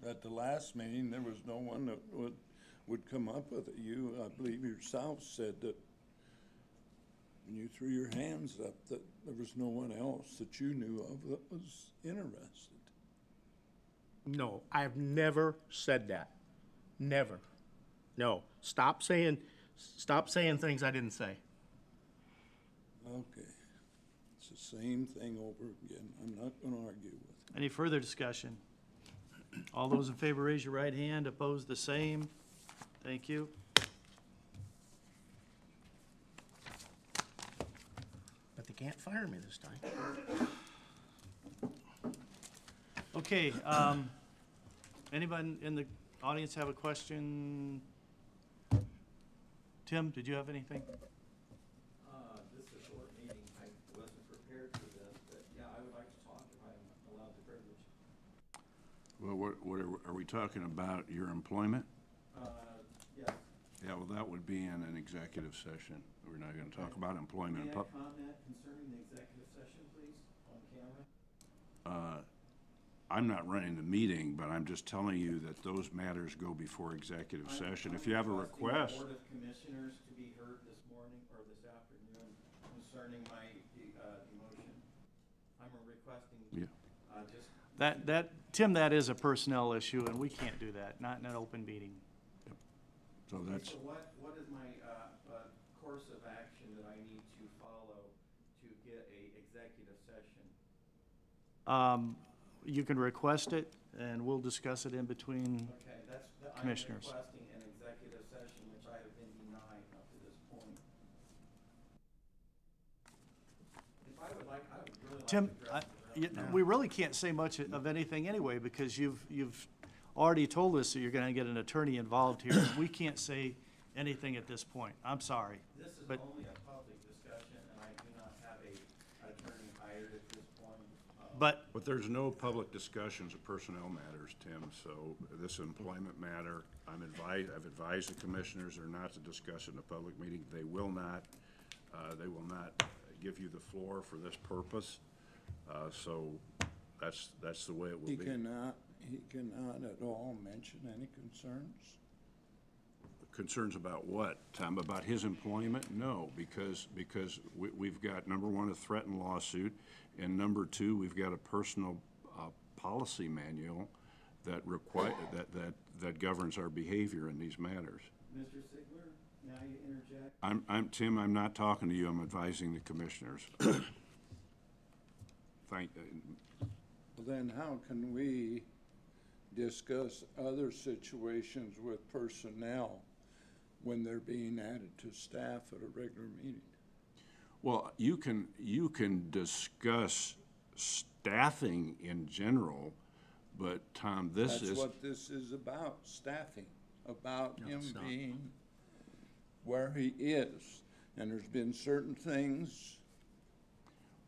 Speaker 4: At the last meeting, there was no one that would come up with it. You, I believe yourself said that when you threw your hands up, that there was no one else that you knew of that was interested.
Speaker 5: No, I've never said that. Never. No. Stop saying things I didn't say.
Speaker 4: Okay. It's the same thing over again. I'm not gonna argue with it.
Speaker 1: Any further discussion? All those in favor, raise your right hand. Opposed, the same. Thank you.
Speaker 5: But they can't fire me this time.
Speaker 1: Okay, anyone in the audience have a question? Tim, did you have anything?
Speaker 12: This is a short meeting. I wasn't prepared for this, but yeah, I would like to talk if I'm allowed the privilege.
Speaker 7: Well, what are we talking about, your employment?
Speaker 12: Yes.
Speaker 7: Yeah, well, that would be in an executive session. We're not gonna talk about employment.
Speaker 12: May I comment concerning the executive session, please, on camera?
Speaker 7: I'm not running the meeting, but I'm just telling you that those matters go before executive session. If you have a request.
Speaker 12: I'm requesting the Board of Commissioners to be heard this morning or this afternoon concerning my demotion. I'm requesting,
Speaker 7: Yeah.
Speaker 12: just.
Speaker 1: Tim, that is a personnel issue, and we can't do that, not in an open meeting.
Speaker 7: So that's,
Speaker 12: So what is my course of action that I need to follow to get a executive session?
Speaker 1: You can request it, and we'll discuss it in between.
Speaker 12: Okay,
Speaker 1: Commissioners.
Speaker 12: I'm requesting an executive session, which I have been denied up to this point. If I would like, I would really like to
Speaker 1: Tim,
Speaker 12: address it.
Speaker 1: we really can't say much of anything anyway, because you've already told us that you're gonna get an attorney involved here. We can't say anything at this point. I'm sorry.
Speaker 12: This is
Speaker 1: but-
Speaker 12: only a public discussion, and I do not have an attorney hired at this point.
Speaker 1: But
Speaker 7: but there's no public discussions of personnel matters, Tim, so this employment matter, I've advised the commissioners are not to discuss in a public meeting. They will not give you the floor for this purpose. So that's the way it will
Speaker 4: He
Speaker 7: be.
Speaker 4: cannot at all mention any concerns?
Speaker 7: Concerns about what, Tom? About his employment? No, because we've got, number one, a threatened lawsuit, and number two, we've got a personal policy manual that that governs our behavior in these matters.
Speaker 12: Mr. Sigler, now you interject.
Speaker 7: Tim, I'm not talking to you, I'm advising the commissioners.
Speaker 4: Then how can we discuss other situations with personnel when they're being added to staff at a regular meeting?
Speaker 7: Well, you can discuss staffing in general, but Tom,
Speaker 4: That's what this is about, staffing, about him
Speaker 5: it's not.
Speaker 4: being where he is. And there's been certain things.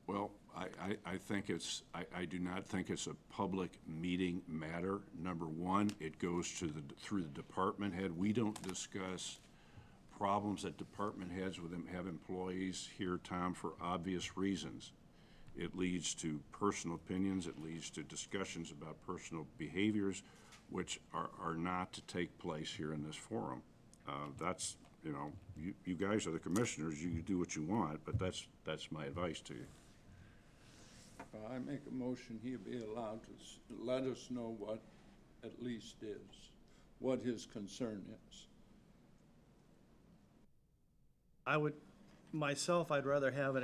Speaker 7: Well, I do not think it's a public meeting matter. Number one, it goes through the department head. We don't discuss problems that department heads with them have employees here, Tom, for obvious reasons. It leads to personal opinions, it leads to discussions about personal behaviors, which are not to take place here in this forum. That's, you guys are the commissioners, you do what you want, but that's my advice to you.
Speaker 4: I make a motion he be allowed to let us know what at least is, what his concern is.
Speaker 1: I'd rather have it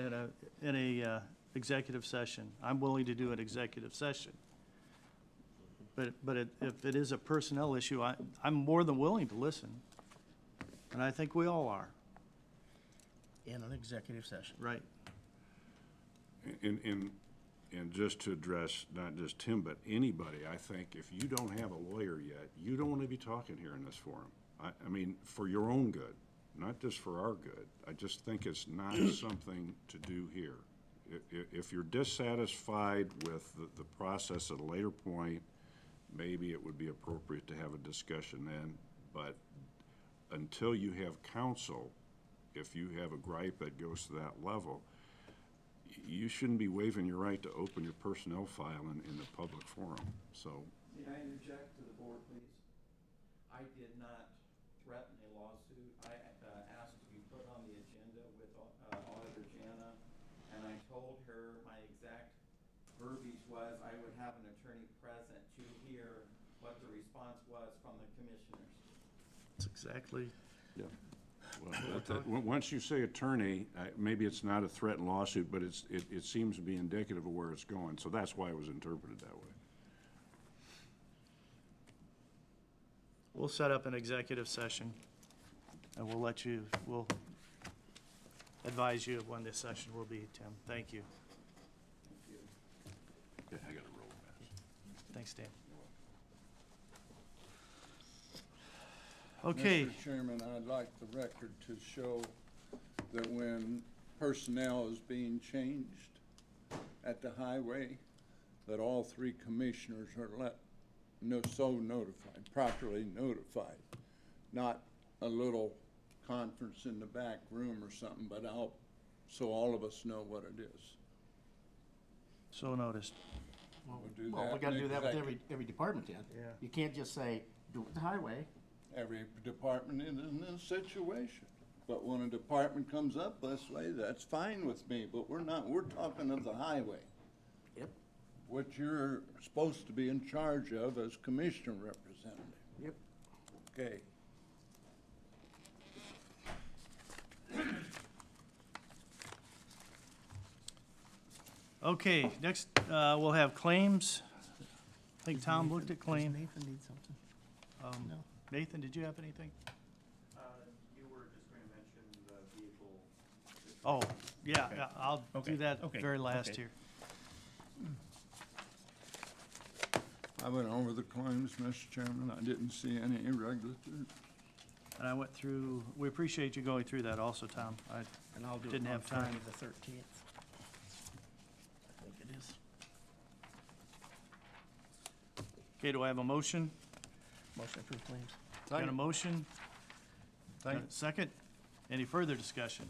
Speaker 1: in a executive session. I'm willing to do an executive session. But if it is a personnel issue, I'm more than willing to listen. And I think we all are,
Speaker 5: In an executive session.
Speaker 1: right?
Speaker 7: And just to address not just Tim, but anybody, I think if you don't have a lawyer yet, you don't want to be talking here in this forum. I mean, for your own good, not just for our good. I just think it's not something to do here. If you're dissatisfied with the process at a later point, maybe it would be appropriate to have a discussion then. But until you have counsel, if you have a gripe that goes to that level, you shouldn't be waiving your right to open your personnel file in the public forum, so.
Speaker 12: May I interject to the board, please? I did not threaten a lawsuit, I asked to be put on the agenda with Auditor Jana, and I told her my exact verbiage was I would have an attorney present to hear what the response was from the commissioners.
Speaker 1: That's exactly,
Speaker 7: Yeah. Well, once you say attorney, maybe it's not a threat and lawsuit, but it seems to be indicative of where it's going, so that's why it was interpreted that way.
Speaker 1: we'll set up an executive session, and we'll advise you of when this session will be, Tim. Thank you.
Speaker 7: Okay, I gotta roll fast.
Speaker 1: Thanks, Dan. Okay,
Speaker 4: Mr. Chairman, I'd like the record to show that when personnel is being changed at the highway, that all three commissioners are notified, properly notified. Not a little conference in the back room or something, but so all of us know what it is.
Speaker 1: so noticed.
Speaker 4: We'll do
Speaker 5: Well, we
Speaker 4: that
Speaker 5: gotta
Speaker 4: in
Speaker 5: do that with
Speaker 4: executive.
Speaker 5: every department then.
Speaker 1: Yeah.
Speaker 5: You can't just say, do it the highway.
Speaker 4: Every department is in this situation. But when a department comes up this way, that's fine with me, but we're talking of the highway.
Speaker 5: Yep.
Speaker 4: What you're supposed to be in charge of as commissioner representative.
Speaker 5: Yep.
Speaker 4: Okay.
Speaker 1: Okay, next, we'll have claims. I think Tom looked at claim.
Speaker 5: Nathan need something? No.
Speaker 1: Nathan, did you have anything?
Speaker 12: You were just going to mention the vehicle.
Speaker 1: Oh, yeah, I'll do
Speaker 5: Okay,
Speaker 1: that
Speaker 5: okay,
Speaker 1: very last
Speaker 5: okay.
Speaker 1: here.
Speaker 4: I went over the claims, Mr. Chairman. I didn't see any irregularities.
Speaker 1: And I went through, we appreciate you going through that also, Tom.
Speaker 5: And I'll do it
Speaker 1: Didn't
Speaker 5: on
Speaker 1: have time.
Speaker 5: Friday the 13th. I think it is.
Speaker 1: Okay, do I have a motion?
Speaker 5: Motion approved claims.
Speaker 1: Got a motion? Got a second? Any further discussion?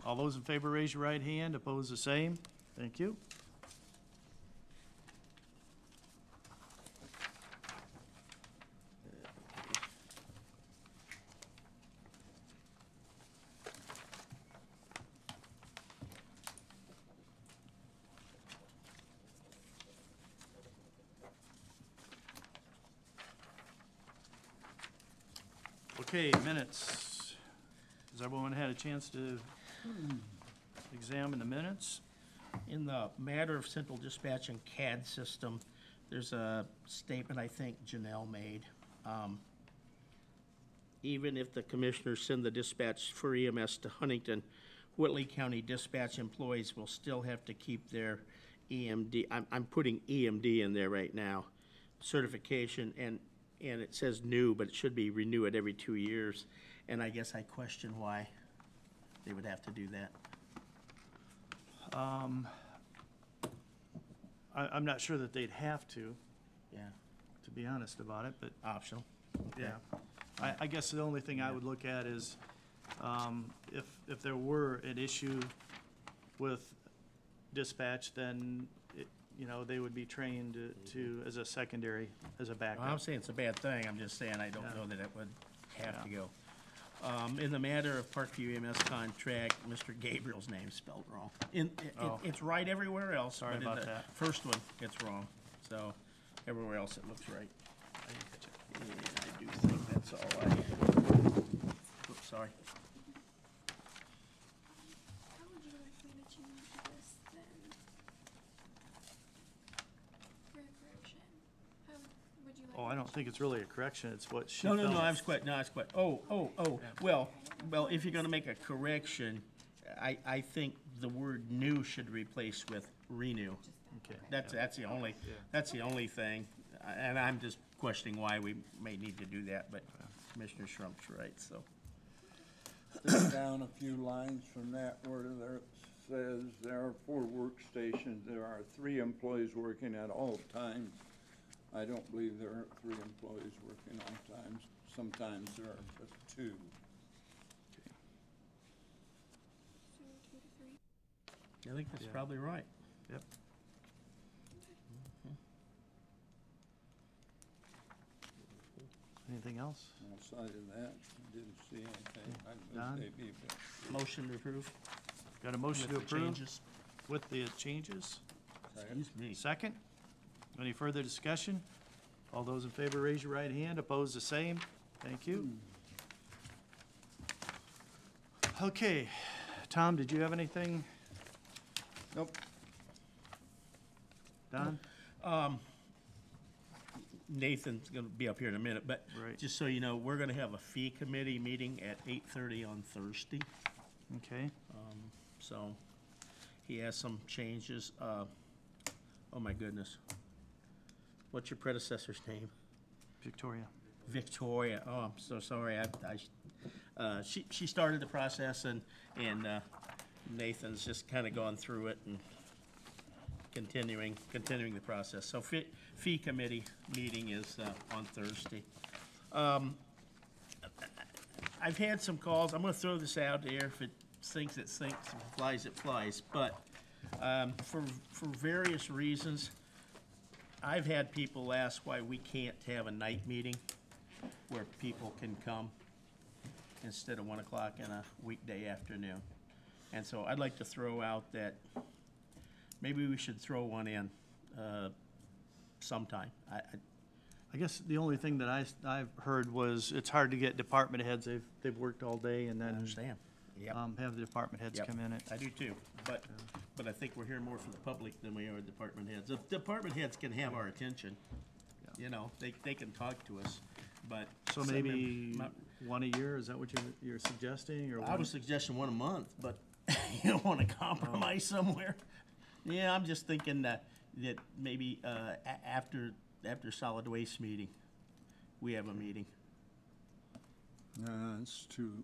Speaker 1: All those in favor, raise your right hand. Opposed, the same. Thank you. Okay, minutes. Has everyone had a chance to examine the minutes?
Speaker 5: In the matter of central dispatch and CAD system, there's a statement I think Janelle made. Even if the commissioners send the dispatch for EMS to Huntington, Whitley County dispatch employees will still have to keep their EMD, I'm putting EMD in there right now, certification, and it says new, but it should be renew it every 2 years. And I guess I question why they would have to do that.
Speaker 1: I'm not sure that they'd have to
Speaker 5: Yeah,
Speaker 1: be honest about it, but
Speaker 5: optional.
Speaker 1: yeah. I guess the only thing I would look at is, if there were an issue with dispatch, then, they would be trained as a secondary, as a
Speaker 5: I'm
Speaker 1: backup.
Speaker 5: saying it's a bad thing, I'm just saying I don't know that it would have to go. In the matter of Parkview EMS contract, Mr. Gabriel's name's spelled wrong.
Speaker 1: Oh.
Speaker 5: It's right everywhere else.
Speaker 1: Sorry
Speaker 5: but in
Speaker 1: about
Speaker 5: the
Speaker 1: that.
Speaker 5: First one, it's wrong, so everywhere else it looks right. And I do think that's all oops, sorry.
Speaker 13: How would you like me to change this then? For the correction? How would you like?
Speaker 1: Oh, I don't think it's really a correction, it's what she
Speaker 5: No,
Speaker 1: felt.
Speaker 5: I was quite, well, if you're gonna make a correction, I think the word new should replace with renew.
Speaker 1: Okay.
Speaker 5: That's the only thing, and I'm just questioning why we may need to do that, but Commissioner Schrump's right, so.
Speaker 4: Stick down a few lines from that where there says there are 4 workstations, there are 3 employees working at all times. I don't believe there are 3 employees working all times. Sometimes there are just 2.
Speaker 13: So 2 to 3.
Speaker 5: I think that's
Speaker 1: Yeah.
Speaker 5: probably right.
Speaker 1: Yep. Anything else?
Speaker 4: Outside of that, I didn't see anything. I
Speaker 1: Don?
Speaker 4: moved AB bill.
Speaker 5: Motion to approve.
Speaker 1: Got a motion to
Speaker 5: With the
Speaker 1: approve
Speaker 5: changes.
Speaker 1: with the changes?
Speaker 5: Excuse me.
Speaker 1: Second? Any further discussion? All those in favor, raise your right hand. Opposed, the same. Thank you. Okay, Tom, did you have anything?
Speaker 4: Nope.
Speaker 1: Don?
Speaker 5: Nathan's gonna be up here in a minute, but
Speaker 1: Right.
Speaker 5: just so you know, we're gonna have a fee committee meeting at 8:30 on Thursday.
Speaker 1: Okay,
Speaker 5: So he has some changes. Oh my goodness. What's your predecessor's name?
Speaker 1: Victoria.
Speaker 5: Victoria. Oh, I'm so sorry. She started the process and Nathan's just kind of gone through it and continuing the process. So fee committee meeting is on Thursday. I've had some calls. I'm gonna throw this out there. If it sinks, it sinks. If it flies, it flies. But for various reasons, I've had people ask why we can't have a night meeting where people can come instead of 1 o'clock in a weekday afternoon. And so I'd like to throw out that maybe we should throw one in sometime.
Speaker 1: I guess the only thing that I've heard was it's hard to get department heads. They've worked all day and
Speaker 5: I
Speaker 1: then
Speaker 5: understand. Yep.
Speaker 1: have the department heads
Speaker 5: Yep.
Speaker 1: come in it.
Speaker 5: I do too, but I think we're hearing more from the public than we are department heads. The department heads can have our attention, you know, they can talk to us, but.
Speaker 1: So
Speaker 5: some
Speaker 1: maybe
Speaker 5: mem-
Speaker 1: one a year, is that what you're suggesting, or
Speaker 5: I
Speaker 1: one?
Speaker 5: was suggesting one a month, but you don't wanna compromise somewhere. Yeah, I'm just thinking that maybe, after solid waste meeting, we have a meeting.
Speaker 4: It's too,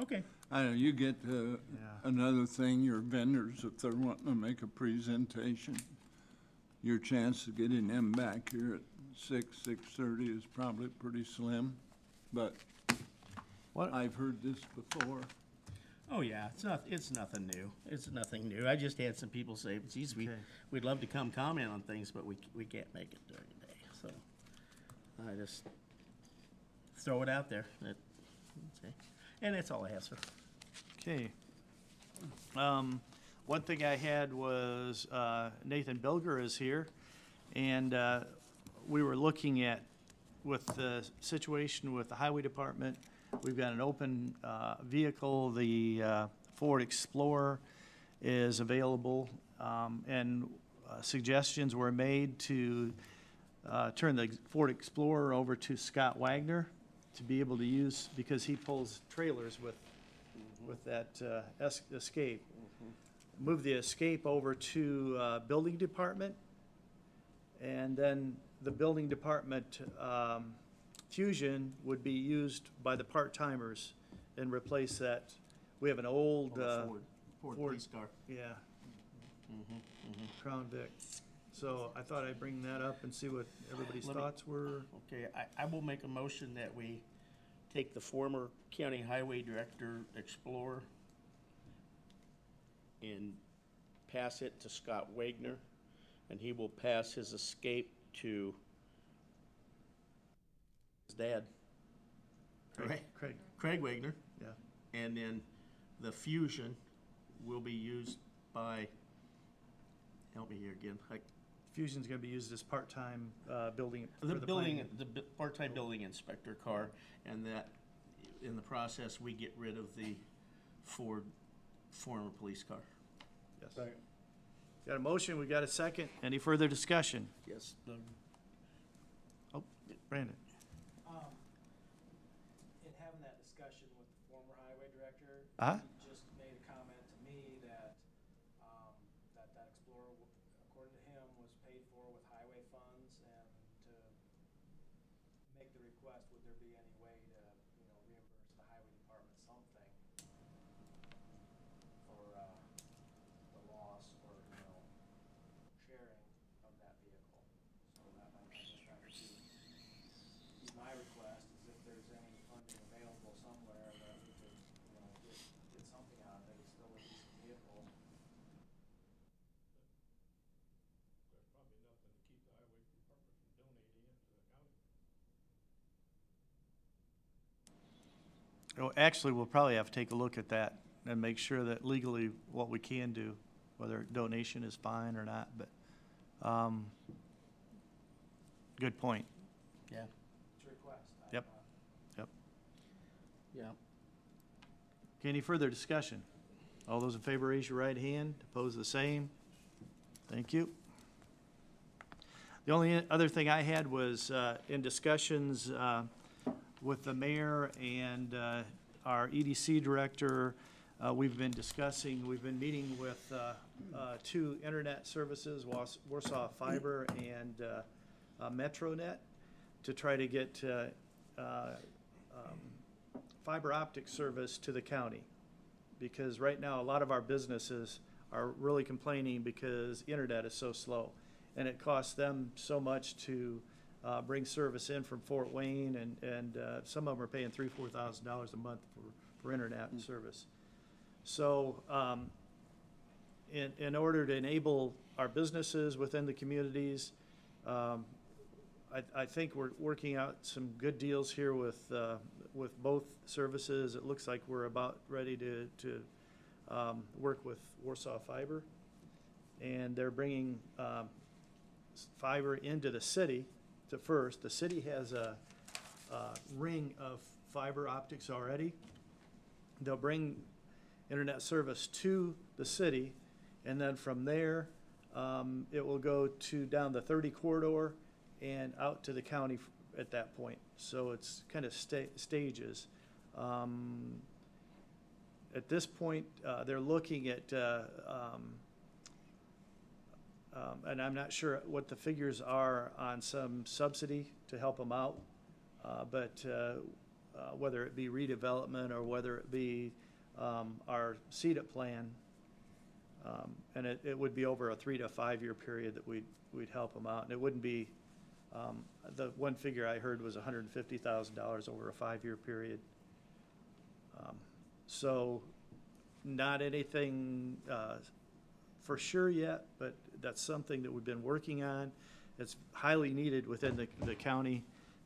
Speaker 5: Okay.
Speaker 4: I don't know, you get
Speaker 1: Yeah.
Speaker 4: another thing, your vendors, if they're wanting to make a presentation, your chance of getting them back here at 6:30 is probably pretty slim, but
Speaker 1: What-
Speaker 4: I've heard this before.
Speaker 5: Oh, yeah, it's nothing new. It's nothing new. I just had some people say, geez,
Speaker 1: Okay.
Speaker 5: we'd love to come comment on things, but we can't make it during the day, so. I just throw it out there. And that's all I have, sir.
Speaker 1: Okay. One thing I had was Nathan Bilger is here, and we were looking at, with the situation with the highway department, we've got an open vehicle, the Ford Explorer is available, and suggestions were made to turn the Ford Explorer over to Scott Wagner to be able to use, because he pulls trailers with that Escape. Move the Escape over to Building Department, and then the Building Department Fusion would be used by the part-timers and replace that. We have an old,
Speaker 5: Ford
Speaker 1: Ford-
Speaker 5: police car.
Speaker 1: yeah, Crown Vic. So I thought I'd bring that up and see what everybody's
Speaker 5: Let me-
Speaker 1: thoughts were.
Speaker 5: Okay, I will make a motion that we take the former county highway director Explorer and pass it to Scott Wagner, and he will pass his Escape to his dad,
Speaker 1: Craig,
Speaker 5: Craig Wagner,
Speaker 1: yeah.
Speaker 5: and then the Fusion will be used by, help me here again,
Speaker 1: Fusion's gonna be used as part-time building. for
Speaker 5: the building,
Speaker 1: planning.
Speaker 5: the part-time building inspector car, and that, in the process, we get rid of the Ford former police car.
Speaker 1: Yes. Got a motion, we got a second. Any further discussion?
Speaker 5: Yes.
Speaker 1: Oh, Brandon.
Speaker 8: In having that discussion with the former highway director,
Speaker 1: Uh-huh.
Speaker 8: he just made a comment to me that, that Explorer, according to him, was paid for with highway funds, and to make the request, would there be any way to, reimburse the highway department something for, the loss or, sharing of that vehicle? So that might be just trying to be my request, is if there's any funding available somewhere that we could, get something out of it. It's still a decent vehicle.
Speaker 10: There's probably nothing to keep the highway department from donating it to the county.
Speaker 1: Oh, actually, we'll probably have to take a look at that and make sure that legally what we can do, whether donation is fine or not, but, good point.
Speaker 5: Yeah,
Speaker 8: It's a request.
Speaker 1: Yep. Yep.
Speaker 5: yeah.
Speaker 1: Okay, any further discussion? All those in favor, raise your right hand. Opposed, the same. Thank you. The only other thing I had was in discussions with the mayor and our EDC director, we've been meeting with two internet services, Warsaw Fiber and MetroNet, to try to get fiber optic service to the county. Because right now, a lot of our businesses are really complaining because internet is so slow. And it costs them so much to bring service in from Fort Wayne, and some of them are paying $3,000-4,000 a month for internet service. So in order to enable our businesses within the communities, I think we're working out some good deals here with both services. It looks like we're about ready to work with Warsaw Fiber, and they're bringing fiber into the city to first. The city has a ring of fiber optics already. They'll bring internet service to the city, and then from there, it will go down the 30 corridor and out to the county at that point. So it's kind of stages. At this point, they're looking at, and I'm not sure what the figures are on some subsidy to help them out, but whether it be redevelopment or whether it be our CEDAP plan, and it would be over a 3 to 5 year period that we'd help them out. And it wouldn't be, the one figure I heard was $150,000 over a 5 year period. So not anything for sure yet, but that's something that we've been working on. It's highly needed within the county,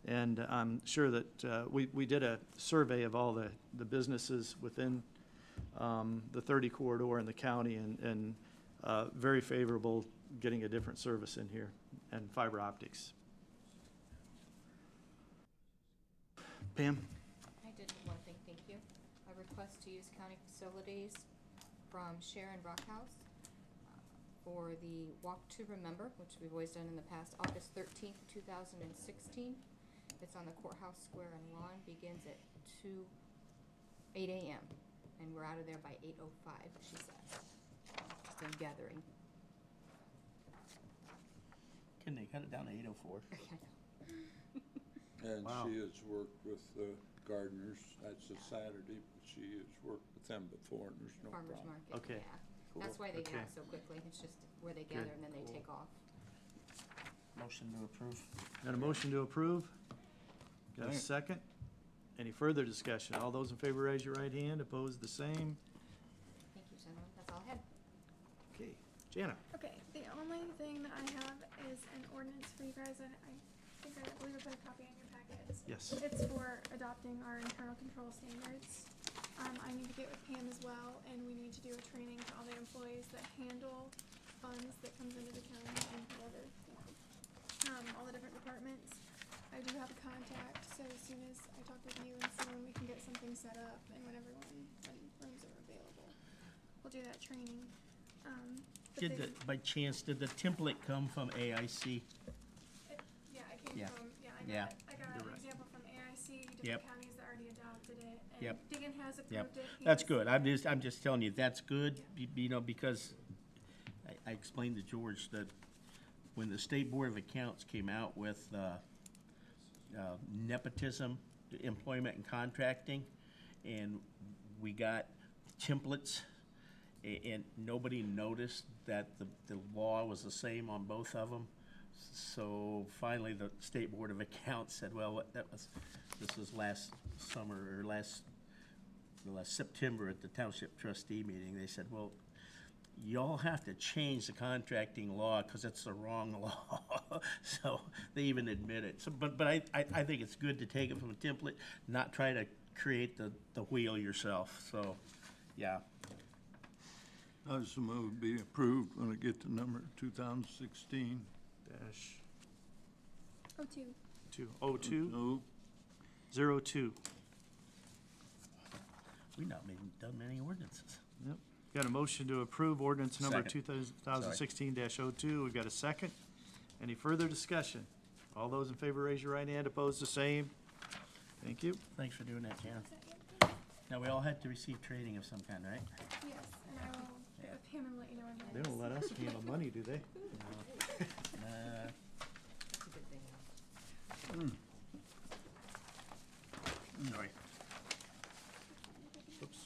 Speaker 1: and I'm sure that we did a survey of all the businesses within the 30 corridor in the county, and very favorable getting a different service in here and fiber optics. Pam?
Speaker 14: I did one thing, thank you. A request to use county facilities from Sharon Brockhouse for the Walk to Remember, which we've always done in the past, August 13th, 2016. It's on the courthouse square and lawn, begins at 8 a.m. and we're out of there by 8:05, she says. Just a gathering.
Speaker 5: Can they cut it down to 8:04?
Speaker 4: And
Speaker 5: Wow.
Speaker 4: she has worked with the gardeners. That's a Saturday, but she has worked with them before, and there's no
Speaker 14: Farmer's
Speaker 4: problem.
Speaker 14: market,
Speaker 1: Okay.
Speaker 14: yeah.
Speaker 1: Cool.
Speaker 14: That's why they get
Speaker 1: Okay.
Speaker 14: out so quickly. It's just where they gather and then they take off.
Speaker 5: Motion to approve.
Speaker 1: Got a motion to approve? Got a second? Any further discussion? All those in favor, raise your right hand. Opposed, the same.
Speaker 14: Thank you, gentlemen. That's all I had.
Speaker 1: Okay, Jana?
Speaker 13: Okay, the only thing that I have is an ordinance for you guys, and I believe I put a copy in your packets.
Speaker 1: Yes.
Speaker 13: It's for adopting our internal control standards. I need to get with Pam as well, and we need to do a training to all the employees that handle funds that comes into the county and the other, all the different departments. I do have a contact, so as soon as I talk with you and someone, we can get something set up, and when rooms are available, we'll do that training. But
Speaker 5: By chance, did the template come from AIC?
Speaker 13: Yeah, I came
Speaker 5: Yeah.
Speaker 13: from,
Speaker 5: Yeah.
Speaker 13: I got
Speaker 5: You're
Speaker 13: an
Speaker 5: right.
Speaker 13: example from AIC,
Speaker 5: Yep.
Speaker 13: different counties that already adopted it,
Speaker 5: Yep.
Speaker 13: and Diggin has
Speaker 5: Yep,
Speaker 13: approved it.
Speaker 5: that's good. I'm just telling you, that's good, because I explained to George that when the State Board of Accounts came out with nepotism, employment and contracting, and we got templates, and nobody noticed that the law was the same on both of them. So finally, the State Board of Accounts said, well, this was last summer, or last September at the Township Trustee meeting. They said, well, y'all have to change the contracting law because it's the wrong law. So they even admit it. So, but I think it's good to take it from a template, not try to create the wheel yourself, so, yeah.
Speaker 4: I just move be approved when I get to number 2016.
Speaker 1: Dash
Speaker 13: Oh, two.
Speaker 1: 20202.
Speaker 5: We've not done many ordinances.
Speaker 1: Yep. Got a motion to approve ordinance number
Speaker 5: Second.
Speaker 1: 2016-02. We've got a second. Any further discussion? All those in favor, raise your right hand. Opposed, the same. Thank you.
Speaker 5: Thanks for doing that, Jan.
Speaker 13: Second.
Speaker 5: Now, we all had to receive training of some kind, right?
Speaker 13: Yes, and I will get with him and let you know when that
Speaker 1: They
Speaker 13: is.
Speaker 1: don't let us handle money, do they?
Speaker 14: That's a good thing.
Speaker 5: Sorry.
Speaker 1: Oops.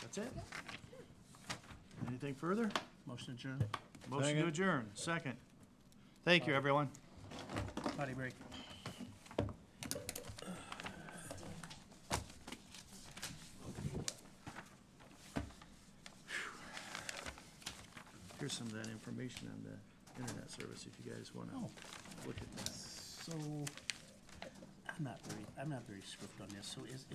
Speaker 1: That's it? Anything further?
Speaker 5: Motion adjourned.
Speaker 1: Motion to
Speaker 4: Second.
Speaker 1: adjourn, second. Thank you, everyone.
Speaker 5: Potty break.
Speaker 1: Here's some of that information on the internet service if you guys wanna
Speaker 5: Oh.
Speaker 1: look at that.
Speaker 5: So, I'm not very swift on this, so is